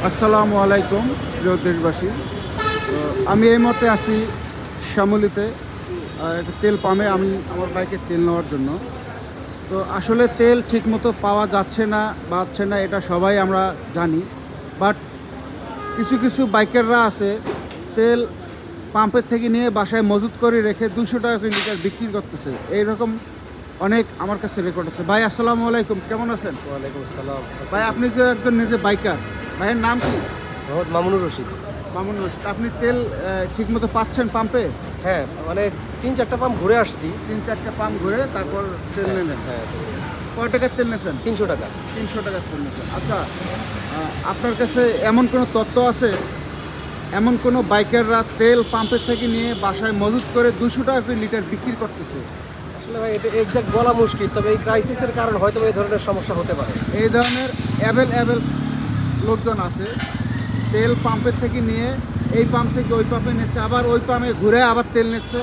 আসসালামু আলাইকুম প্রিয় দেশবাসী। তো আমি এই মুহূর্তে আছি শ্যামলীতে একটা তেল পাম্পে। আমি আমার বাইকে তেল নেওয়ার জন্য। তো আসলে তেল ঠিকমতো পাওয়া যাচ্ছে না এটা সবাই আমরা জানি। বাট কিছু কিছু বাইকাররা আছে তেল পাম্পের থেকে নিয়ে বাসায় মজুত করে রেখে 200 টাকা করে লিটার বিক্রি করতেছে। এইরকম অনেক আমার কাছে রেকর্ড আছে। ভাই আসসালামু আলাইকুম, কেমন আছেন? ওয়ালাইকুম আসসালাম। ভাই আপনি যে একজন নিজে বাইকার, ভাইয়ের নাম কি? মোহাম্মদ মামুনুর রশিদ। মামুন রশিদ। আপনি তেল ঠিকমতো পাচ্ছেন পাম্পে? হ্যাঁ, মানে 3-4টা পাম্প ঘুরে আসছি। 3-4টা পাম্প ঘুরে তারপর তেল নিলেন। হ্যাঁ, কয় টাকার তেল নিয়েছেন? 300 টাকা। 300 টাকার তেল নিয়েছেন। আচ্ছা, আপনার কাছে এমন কোনো তথ্য আছে, এমন কোনো বাইকাররা তেল পাম্পের থেকে নিয়ে বাসায় মজুত করে 200 টাকা করে লিটার বিক্রি করতেছে? আসলে ভাই এটা এক্সাক্ট বলা মুশকিল, তবে এই ক্রাইসিসের কারণে হয়তো এই ধরনের সমস্যা হতে পারে। এই ধরনের অ্যাভেল লোকজন আছে, তেল পাম্পের থেকে নিয়ে এই পাম্প থেকে ওই পাম্পে নিচ্ছে, আবার ওই পাম্পে ঘুরে আবার তেল নিচ্ছে।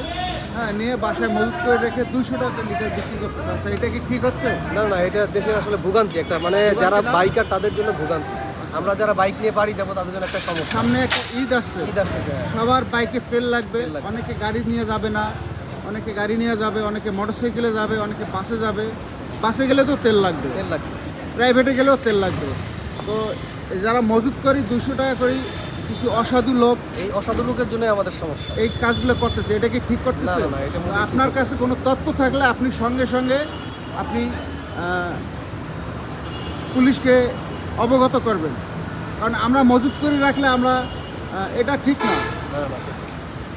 হ্যাঁ, নিয়ে বাসায় মজুত করে রেখে 200 টাকা লিটার বিক্রি করতেছে। আচ্ছা, এটা কি ঠিক হচ্ছে? না না, এটা দেশের আসলে ভোগান্তি একটা, মানে যারা বাইকার তাদের জন্য ভোগান্তি। আমরা যারা বাইক নিয়ে বাড়ি যাবো তাদের জন্য একটা সমস্যা। সামনে একটা ঈদ আসছে, ঈদ আসতেছে। হ্যাঁ। সবার বাইকে তেল লাগবে। তেল লাগবে। অনেকে গাড়ি নিয়ে যাবে না, অনেকে গাড়ি নিয়ে যাবে, অনেকে মোটরসাইকেলে যাবে, অনেকে বাসে যাবে। বাসে গেলে তো তেল লাগবে, তেল লাগবে। প্রাইভেটে গেলেও তেল লাগবে। তো এই যারা মজুত করি 200 টাকা করে, কিছু অসাধু লোক এই অসাধু লোকের জন্যই আমাদের সমস্যা। এই কাজগুলো করতেছে, এটা কি ঠিক করতেছে? না, না, এটা মোটেই ঠিক আপনার হচ্ছে কাছে কোনো তথ্য থাকলে আপনি সঙ্গে সঙ্গে আপনি পুলিশকে অবগত করবেন, কারণ আমরা মজুত করে রাখলে আমরা এটা ঠিক না। না না, সেটা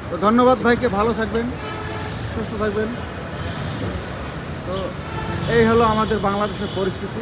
তো ধন্যবাদ ভাইকে, ভালো থাকবেন, সুস্থ থাকবেন। তো এই হলো আমাদের বাংলাদেশের পরিস্থিতি।